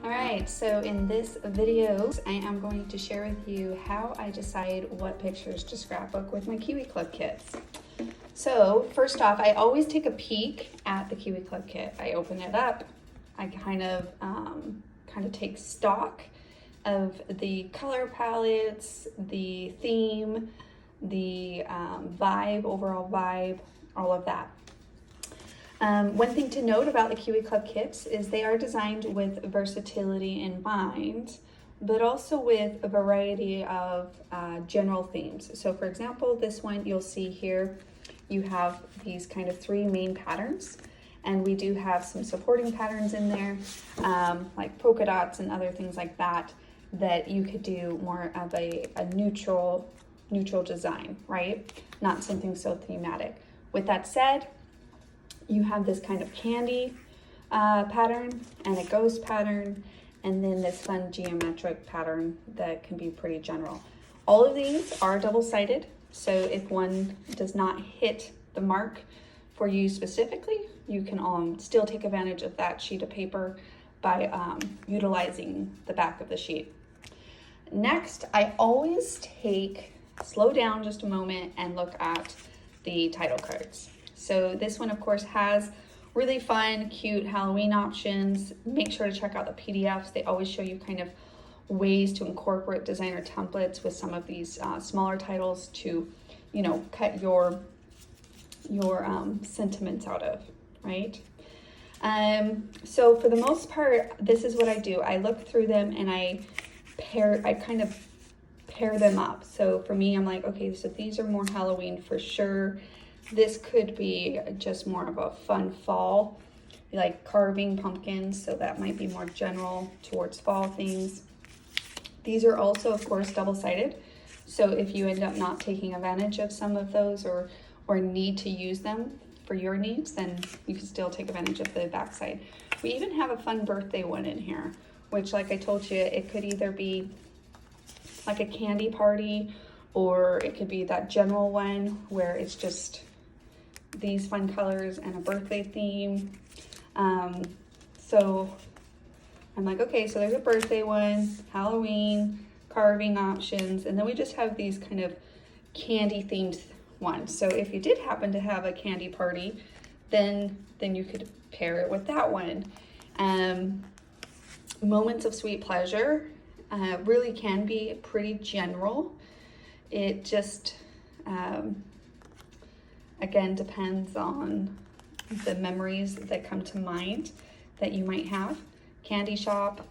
All right, so in this video, I am going to share with you how I decide what pictures to scrapbook with my Kiwi Club kits. So first off, I always take a peek at the Kiwi Club kit. I open it up, I kind of take stock of the color palettes, the theme, the overall vibe, all of that. One thing to note about the Kiwi Club kits is they are designed with versatility in mind, but also with a variety of general themes. So for example, this one you'll see here, you have these kind of three main patterns, and we do have some supporting patterns in there, like polka dots and other things like that, that you could do more of a neutral design, right? Not something so thematic. With that said, you have this kind of candy pattern and a ghost pattern, and then this fun geometric pattern that can be pretty general. All of these are double-sided, so if one does not hit the mark for you specifically, you can still take advantage of that sheet of paper by utilizing the back of the sheet. Next, I always slow down just a moment and look at the title cards. So this one, of course, has really fun, cute Halloween options. Make sure to check out the PDFs. They always show you kind of ways to incorporate designer templates with some of these smaller titles to, you know, cut your sentiments out of, right? So for the most part, this is what I do. I look through them and I kind of pair them up. So for me, I'm like, okay, so these are more Halloween for sure. This could be just more of a fun fall, like carving pumpkins, so that might be more general towards fall things. These are also, of course, double-sided, so if you end up not taking advantage of some of those or need to use them for your needs, then you can still take advantage of the backside. We even have a fun birthday one in here, which, like I told you, it could either be like a candy party, or it could be that general one where it's just these fun colors and a birthday theme. So I'm like, okay, so there's a birthday one, Halloween, carving options, and then we just have these kind of candy themed ones. So if you did happen to have a candy party, then you could pair it with that one. Moments of sweet pleasure really can be pretty general. It just again, depends on the memories that come to mind that you might have. Candy shop.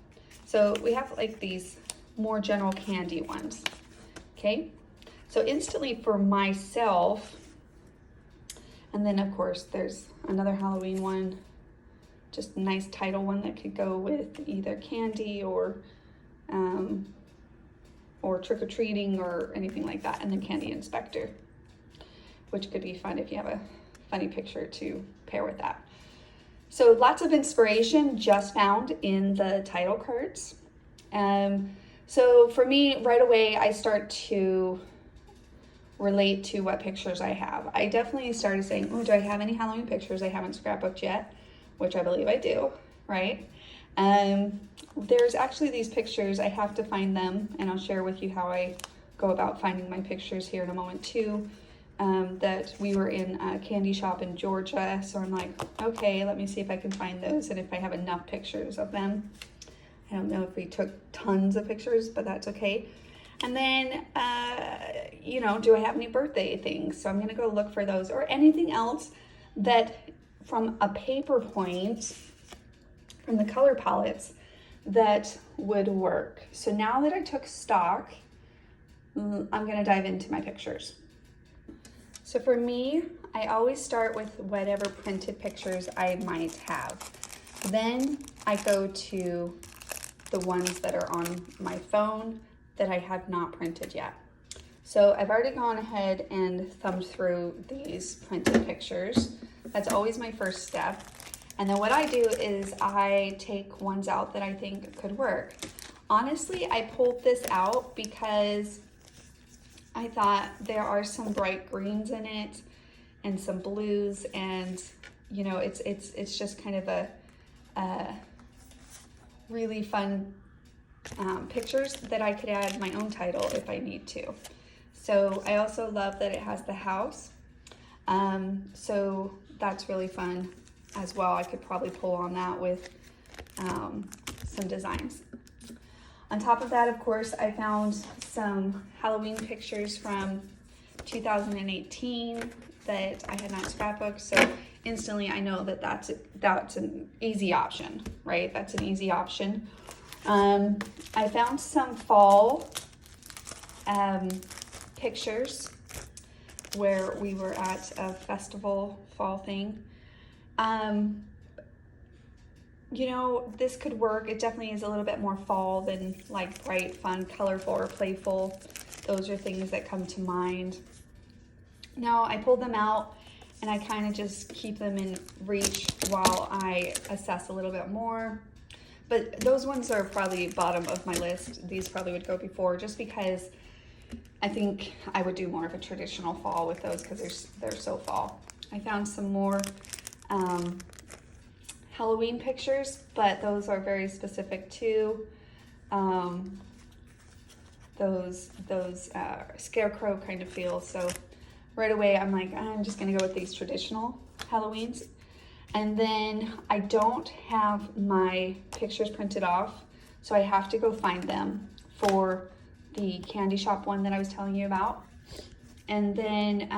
So we have like these more general candy ones, okay? So instantly for myself, and then of course there's another Halloween one, just a nice title one that could go with either candy or trick-or-treating or anything like that, and then candy inspector, which could be fun if you have a funny picture to pair with that. So lots of inspiration just found in the title cards. So for me, right away, I start to relate to what pictures I have. I definitely started saying, oh, do I have any Halloween pictures I haven't scrapbooked yet? Which I believe I do, right? There's actually these pictures, I have to find them, and I'll share with you how I go about finding my pictures here in a moment too. That we were in a candy shop in Georgia, so I'm like, okay, let me see if I can find those and if I have enough pictures of them. I don't know if we took tons of pictures, but that's okay. And then, you know, do I have any birthday things? So I'm gonna go look for those, or anything else that from a paper point, from the color palettes, that would work. So now that I took stock, I'm gonna dive into my pictures. So for me, I always start with whatever printed pictures I might have. Then I go to the ones that are on my phone that I have not printed yet. So I've already gone ahead and thumbed through these printed pictures. That's always my first step. And then what I do is I take ones out that I think could work. Honestly, I pulled this out because I thought there are some bright greens in it and some blues, and you know, it's just kind of a really fun pictures that I could add my own title if I need to. So I also love that it has the house. So that's really fun as well. I could probably pull on that with some designs. On top of that, of course, I found some Halloween pictures from 2018 that I had not scrapbooked. So instantly I know that that's an easy option, right? That's an easy option. I found some fall pictures where we were at a festival fall thing. You know, this could work. It definitely is a little bit more fall than like bright, fun, colorful, or playful. Those are things that come to mind. Now I pulled them out and I kind of just keep them in reach while I assess a little bit more. But those ones are probably bottom of my list. These probably would go before, just because I think I would do more of a traditional fall with those because they're so fall. I found some more Halloween pictures, but those are very specific to those scarecrow kind of feel. So right away I'm like, I'm just gonna go with these traditional Halloweens. And then I don't have my pictures printed off, so I have to go find them for the candy shop one that I was telling you about. And then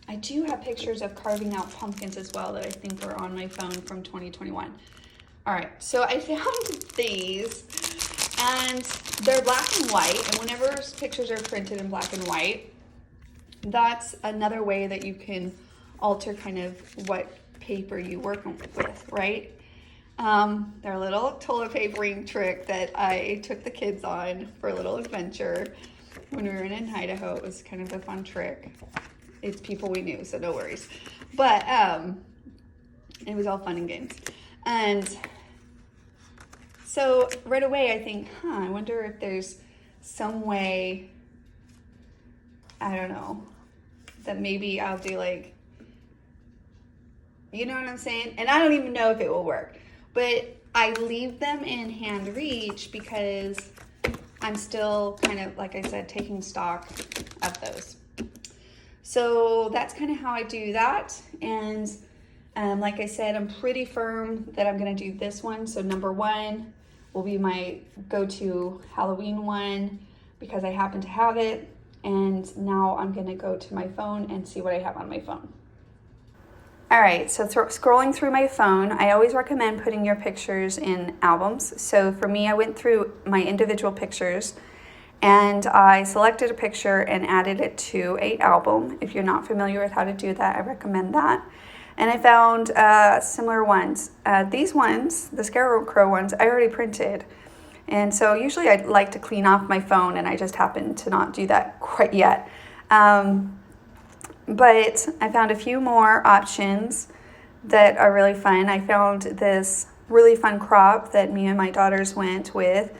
I do have pictures of carving out pumpkins as well that I think are on my phone from 2021. All right, so I found these, and they're black and white, and whenever pictures are printed in black and white, that's another way that you can alter kind of what paper you work with, right? They're a little toilet papering trick that I took the kids on for a little adventure when we were in Idaho. It was kind of a fun trick. It's people we knew, so no worries. But it was all fun and games. And so right away I think, I wonder if there's some way, I don't know, that maybe I'll do like, you know what I'm saying? And I don't even know if it will work, but I leave them in hand reach because I'm still kind of, like I said, taking stock of those. So that's kind of how I do that. And like I said, I'm pretty firm that I'm going to do this one. So number one will be my go-to Halloween one because I happen to have it. And now I'm going to go to my phone and see what I have on my phone. All right, so scrolling through my phone, I always recommend putting your pictures in albums. So for me, I went through my individual pictures and I selected a picture and added it to an album. If you're not familiar with how to do that, I recommend that. And I found similar ones. These ones, the Scarecrow ones, I already printed. And so usually I like to clean off my phone, and I just happen to not do that quite yet. But I found a few more options that are really fun. I found this really fun crop that me and my daughters went with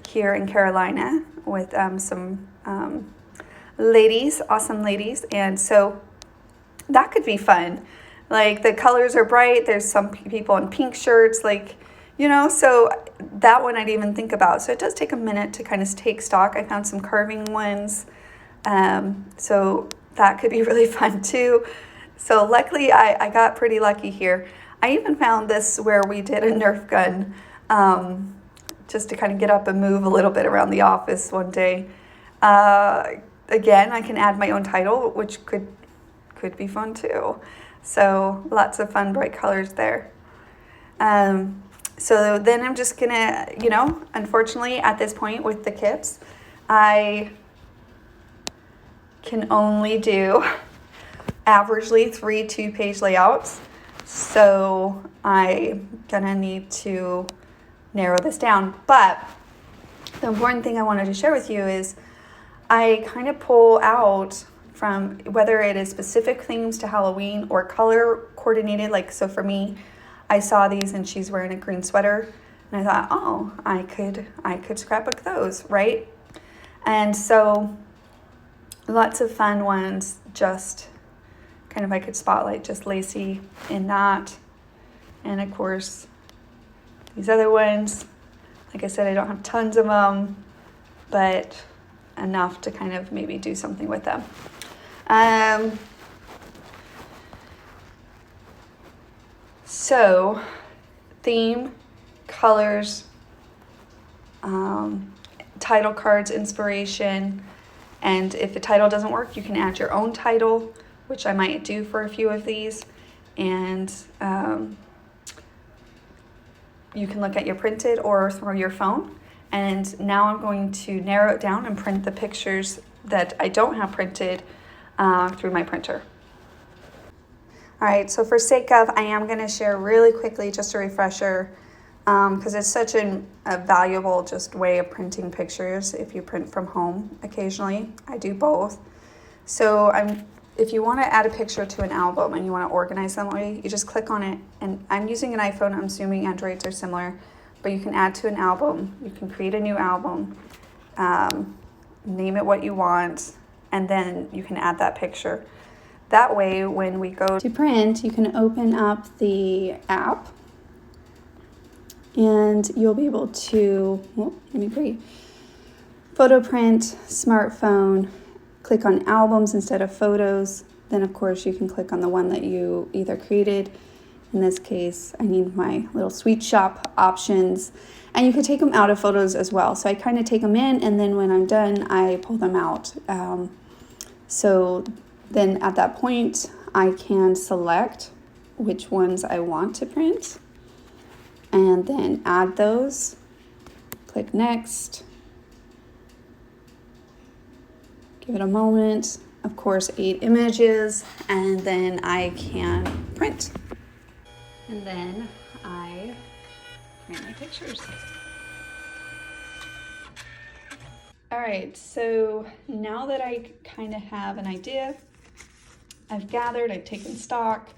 here in Carolina with some ladies, awesome ladies. And so that could be fun. Like the colors are bright. There's some people in pink shirts, like, you know, so that one I didn't even think about. So it does take a minute to kind of take stock. I found some carving ones. So that could be really fun too. So luckily I got pretty lucky here. I even found this where we did a Nerf gun, just to kind of get up and move a little bit around the office one day. Again, I can add my own title, which could be fun too. So lots of fun, bright colors there. So then I'm just gonna, you know, unfortunately at this point with the kits, I can only do averagely 3 2-page layouts. So I'm gonna need to narrow this down. But the important thing I wanted to share with you is I kind of pull out from whether it is specific themes to Halloween or color coordinated. Like, so for me, I saw these and she's wearing a green sweater and I thought, oh, I could scrapbook those, right? And so lots of fun ones, just kind of I could spotlight just Lacey in that. And of course, These other ones, like I said, I don't have tons of them, but enough to kind of maybe do something with them. So, theme, colors, title cards, inspiration, and if the title doesn't work, you can add your own title, which I might do for a few of these, and you can look at your printed or through your phone. And now I'm going to narrow it down and print the pictures that I don't have printed through my printer. All right, so for sake of, I am going to share really quickly just a refresher, because it's such a valuable just way of printing pictures if you print from home occasionally. I do both. So if you want to add a picture to an album and you want to organize them that way, you just click on it. And I'm using an iPhone. I'm assuming Androids are similar, but you can add to an album. You can create a new album, name it what you want, and then you can add that picture. That way, when we go to print, you can open up the app and you'll be able to, photo print, smartphone, click on albums instead of photos. Then of course you can click on the one that you either created. In this case, I need my little sweet shop options, and you could take them out of photos as well. So I kind of take them in, and then when I'm done, I pull them out. So then at that point, I can select which ones I want to print and then add those. Click next. Give it a moment. Of course, 8 images, and then I can print. And then I print my pictures. All right, so now that I kind of have an idea, I've gathered, I've taken stock,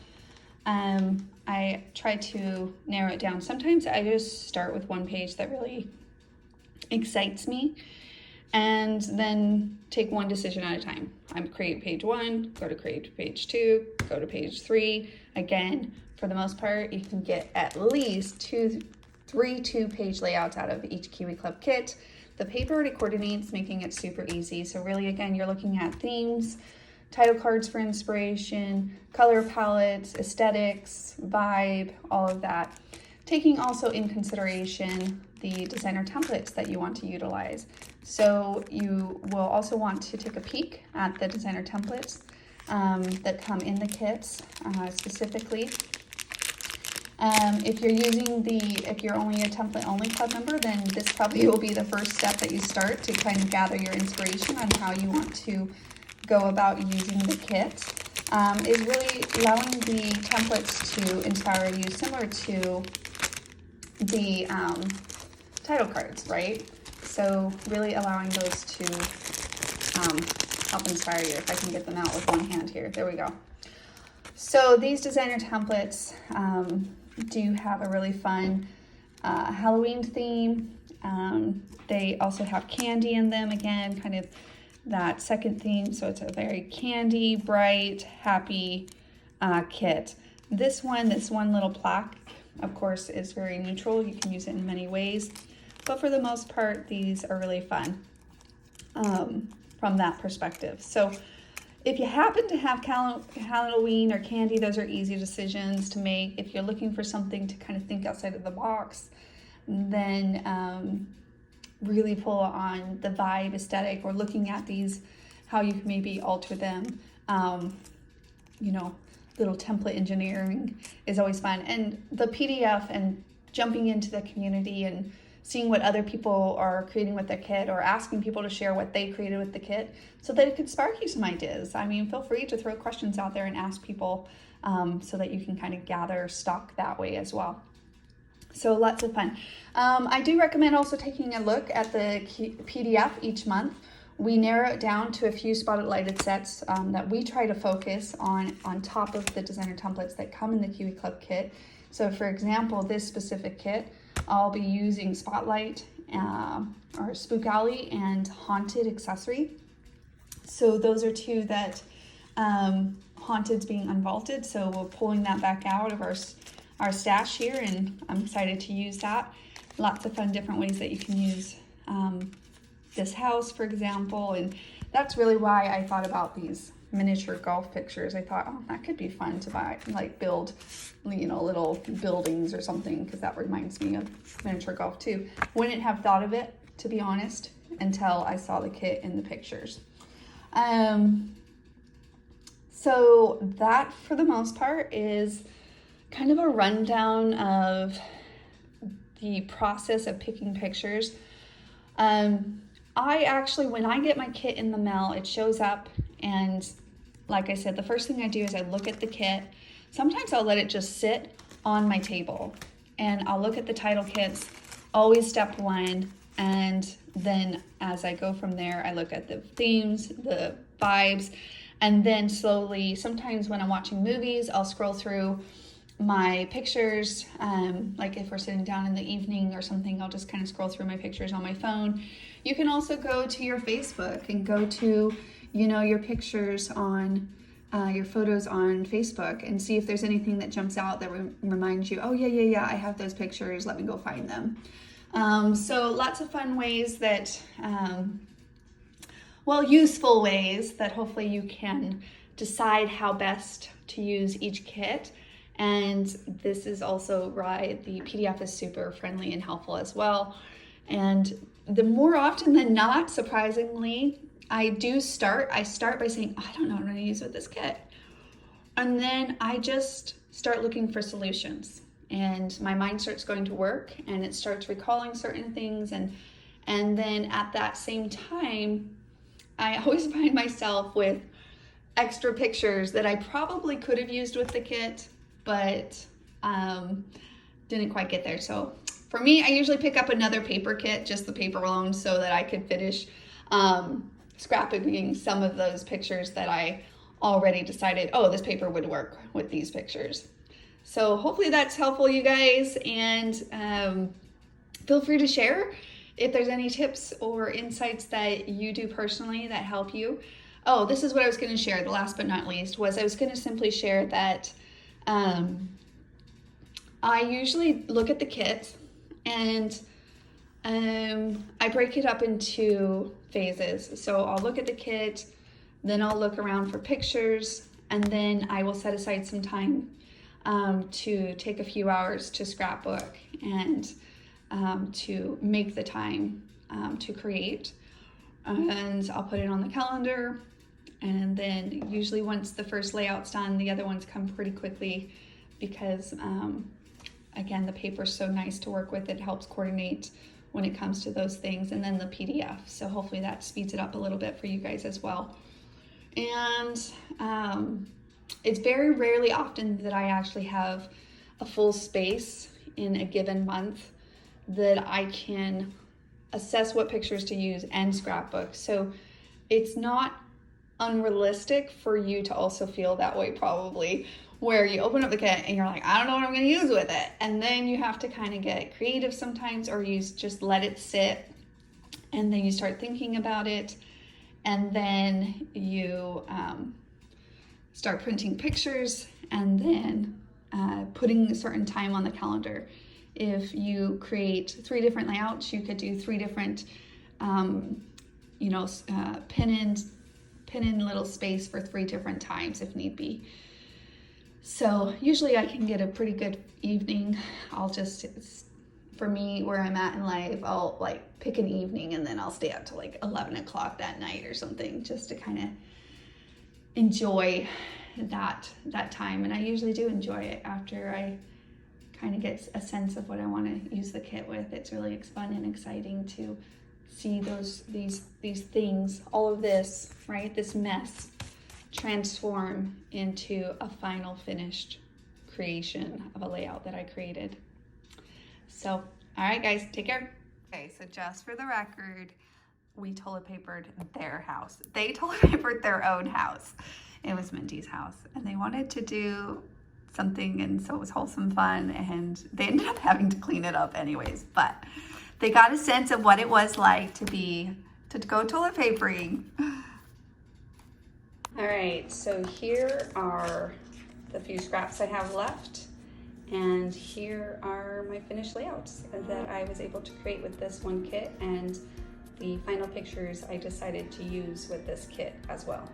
I try to narrow it down. Sometimes I just start with one page that really excites me and then take one decision at a time. I create page 1, go to create page 2, go to page 3. Again, for the most part, you can get at least 3 2-page layouts out of each Kiwi Club kit. The paper already coordinates, making it super easy. So really, again, you're looking at themes, title cards for inspiration, color palettes, aesthetics, vibe, all of that. Taking also in consideration the designer templates that you want to utilize. So you will also want to take a peek at the designer templates that come in the kits specifically. If you're only a template only club member, then this probably will be the first step that you start to kind of gather your inspiration on how you want to go about using the kit. Is really allowing the templates to inspire you, similar to the title cards, right? So really allowing those to help inspire you. If I can get them out with one hand here, there we go. So these designer templates do have a really fun Halloween theme. They also have candy in them, again, kind of that second theme. So it's a very candy, bright, happy kit. This one little plaque, of course, is very neutral. You can use it in many ways, but for the most part, these are really fun from that perspective. So if you happen to have Halloween or candy, those are easy decisions to make. If you're looking for something to kind of think outside of the box, then really pull on the vibe, aesthetic, or looking at these, how you can maybe alter them. Little template engineering is always fun. And the PDF and jumping into the community and seeing what other people are creating with their kit, or asking people to share what they created with the kit so that it could spark you some ideas. I mean, feel free to throw questions out there and ask people so that you can kind of gather stock that way as well. So lots of fun. I do recommend also taking a look at the PDF each month. We narrow it down to a few spotlighted sets that we try to focus on top of the designer templates that come in the Kiwi Club kit. So for example, this specific kit, I'll be using Spotlight or Spook Alley and Haunted Accessory. So those are two that Haunted's being unvaulted, so we're pulling that back out of our our stash here, and I'm excited to use that. Lots of fun different ways that you can use this house, for example, and that's really why I thought about these miniature golf pictures. I thought, oh, that could be fun to buy, like build, you know, little buildings or something, because that reminds me of miniature golf too. Wouldn't have thought of it, to be honest, until I saw the kit in the pictures. So that, for the most part, is kind of a rundown of the process of picking pictures. I actually, when I get my kit in the mail, it shows up, and like I said, the first thing I do is I look at the kit. Sometimes I'll let it just sit on my table, and I'll look at the title kits, always step one, and then as I go from there, I look at the themes, the vibes, and then slowly, sometimes when I'm watching movies, I'll scroll through my pictures, like if we're sitting down in the evening or something, I'll just kind of scroll through my pictures on my phone. You can also go to your Facebook and go to, you know, your pictures on your photos on Facebook and see if there's anything that jumps out that reminds you, oh yeah, I have those pictures, let me go find them. So lots of fun ways that, well, useful ways that hopefully you can decide how best to use each kit. And this is also right, the PDF is super friendly and helpful as well. And the more often than not, surprisingly, I start by saying, I don't know what I'm going to use with this kit. And then I just start looking for solutions. And my mind starts going to work, and it starts recalling certain things. And then at that same time, I always find myself with extra pictures that I probably could have used with the kit, but didn't quite get there. So for me, I usually pick up another paper kit, just the paper alone, so that I could finish scrapbooking some of those pictures that I already decided, oh, this paper would work with these pictures. So hopefully that's helpful, you guys, and feel free to share if there's any tips or insights that you do personally that help you. Oh, this is what I was going to share, the last but not least, was I was going to simply share that I usually look at the kit, and I break it up into phases. So I'll look at the kit, then I'll look around for pictures, and then I will set aside some time to take a few hours to scrapbook and to make the time to create. And I'll put it on the calendar, and then usually once the first layout's done, the other ones come pretty quickly because again, the paper's so nice to work with. It helps coordinate when it comes to those things, and then the PDF. So hopefully that speeds it up a little bit for you guys as well. And it's very rarely often that I actually have a full space in a given month that I can assess what pictures to use and scrapbook. So it's not unrealistic for you to also feel that way, probably, where you open up the kit and you're like, I don't know what I'm going to use with it. And then you have to kind of get creative sometimes, or you just let it sit, and then you start thinking about it, and then you start printing pictures, and then putting a certain time on the calendar. If you create 3 different layouts, you could do 3 different, pin in little space for 3 different times if need be. So usually I can get a pretty good evening. I'll just, for me, where I'm at in life, I'll like pick an evening, and then I'll stay up to like 11 o'clock that night or something, just to kind of enjoy that time. And I usually do enjoy it after I kind of get a sense of what I want to use the kit with. It's really fun and exciting to see these things, all of this, right, this mess, transform into a final finished creation of a layout that I created. So, all right, guys, take care. Okay, so just for the record, we toilet papered their house. They toilet papered their own house. It was Mindy's house, and they wanted to do something, and so it was wholesome fun, and they ended up having to clean it up anyways, but they got a sense of what it was like to go toilet papering. All right, so here are the few scraps I have left, And here are my finished layouts that I was able to create with this one kit, and the final pictures I decided to use with this kit as well.